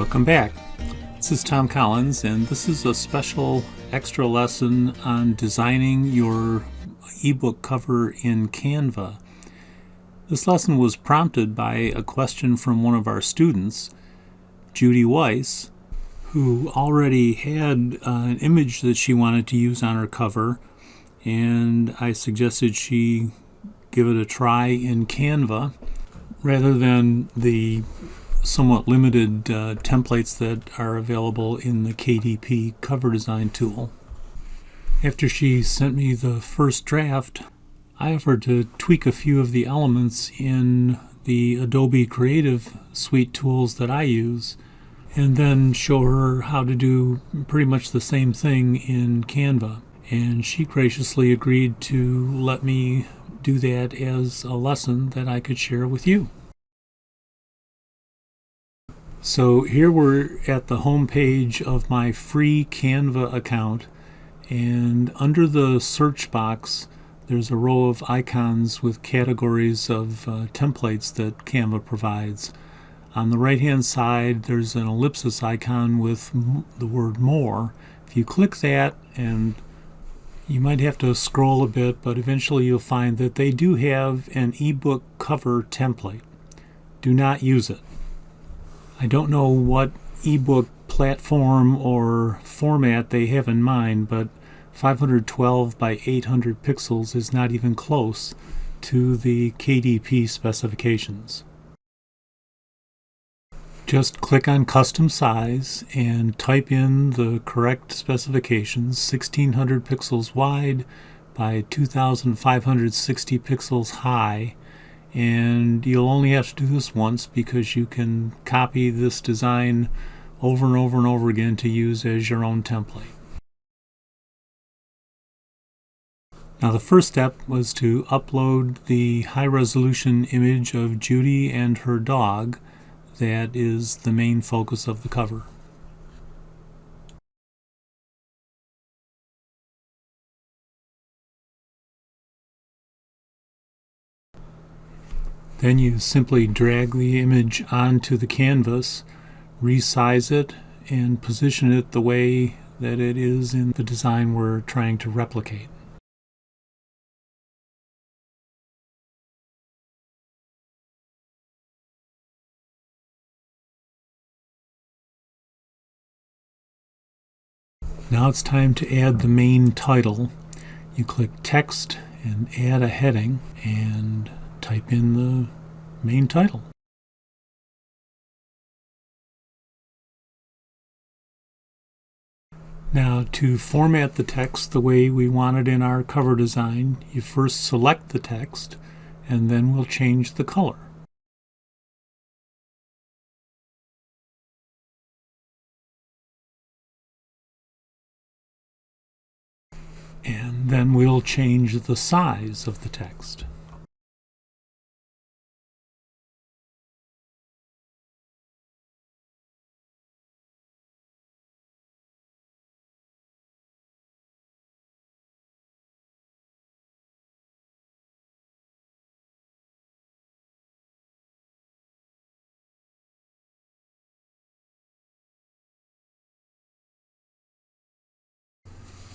Welcome back. This is Tom Collins, and this is a special extra lesson on designing your ebook cover in Canva. This lesson was prompted by a question from one of our students, Judy Weiss, who already had an image that she wanted to use on her cover, and I suggested she give it a try in Canva rather than the somewhat limited templates that are available in the KDP cover design tool. After she sent me the first draft, I offered to tweak a few of the elements in the Adobe Creative Suite tools that I use, and then show her how to do pretty much the same thing in Canva. And she graciously agreed to let me do that as a lesson that I could share with you. So here we're at the home page of my free Canva account, and under the search box there's a row of icons with categories of templates that Canva provides. On the right hand side there's an ellipsis icon with the word more. If you click that, and you might have to scroll a bit, but eventually you'll find that they do have an ebook cover template. Do not use it. I don't know what ebook platform or format they have in mind, but 512 by 800 pixels is not even close to the KDP specifications. Just click on Custom Size and type in the correct specifications, 1600 pixels wide by 2560 pixels high. And you'll only have to do this once because you can copy this design over and over and over again to use as your own template. Now the first step was to upload the high-resolution image of Judy and her dog that is the main focus of the cover. Then you simply drag the image onto the canvas, resize it, and position it the way that it is in the design we're trying to replicate. Now it's time to add the main title. You click Text and add a heading and type in the main title. Now to format the text the way we want it in our cover design, you first select the text and then we'll change the color. And then we'll change the size of the text.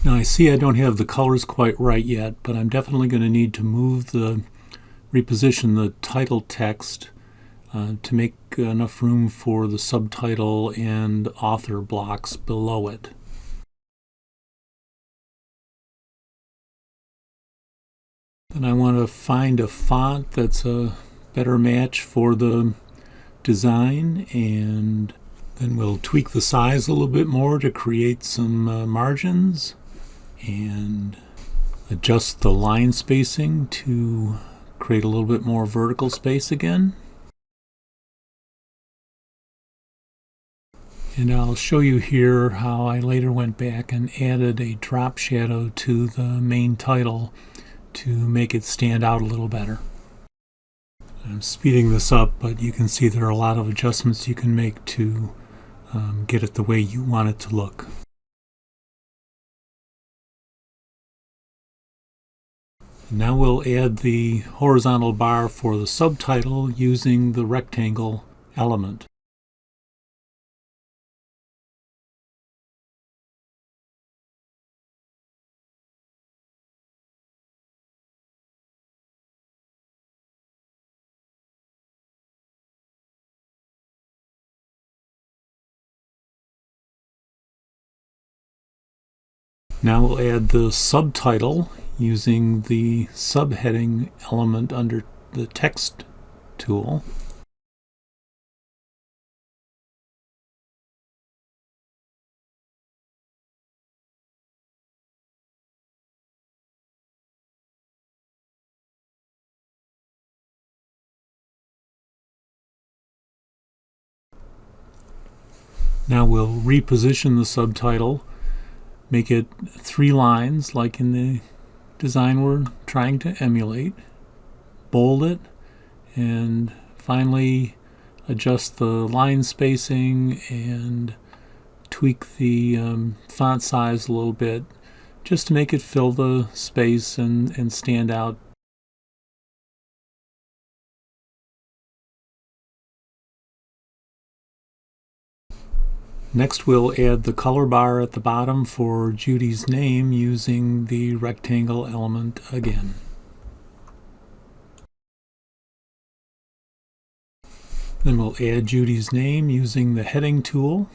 Now I see I don't have the colors quite right yet, but I'm definitely going to need to reposition the title text to make enough room for the subtitle and author blocks below it. Then I want to find a font that's a better match for the design, and then we'll tweak the size a little bit more to create some margins and adjust the line spacing to create a little bit more vertical space again. And I'll show you here how I later went back and added a drop shadow to the main title to make it stand out a little better. I'm speeding this up, but you can see there are a lot of adjustments you can make to get it the way you want it to look. Now we'll add the horizontal bar for the subtitle using the rectangle element. Now we'll add the subtitle using the subheading element under the text tool. Now we'll reposition the subtitle, make it 3 lines like in the design we're trying to emulate, bold it, and finally adjust the line spacing and tweak the font size a little bit just to make it fill the space and stand out. Next we'll add the color bar at the bottom for Judy's name using the rectangle element again. Then we'll add Judy's name using the heading tool.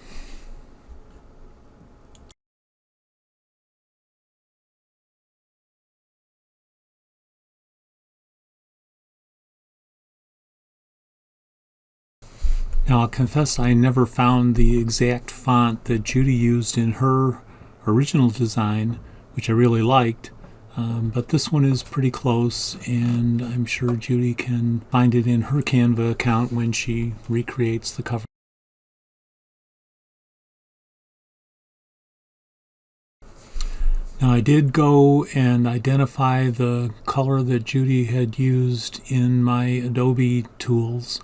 Now I'll confess I never found the exact font that Judy used in her original design, which I really liked, but this one is pretty close, and I'm sure Judy can find it in her Canva account when she recreates the cover. Now I did go and identify the color that Judy had used in my Adobe tools,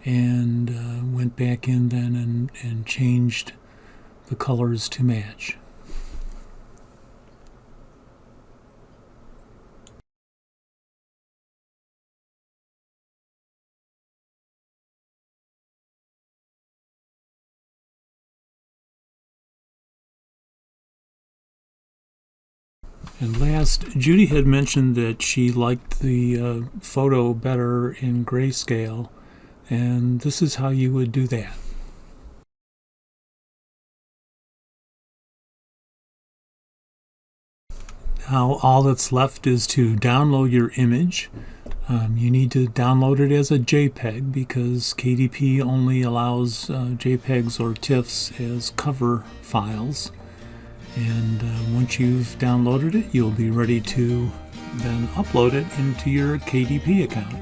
and went back in then and changed the colors to match. And last, Judy had mentioned that she liked the photo better in grayscale, and this is how you would do that. Now all that's left is to download your image. You need to download it as a JPEG because KDP only allows JPEGs or TIFFs as cover files. And once you've downloaded it, you'll be ready to then upload it into your KDP account.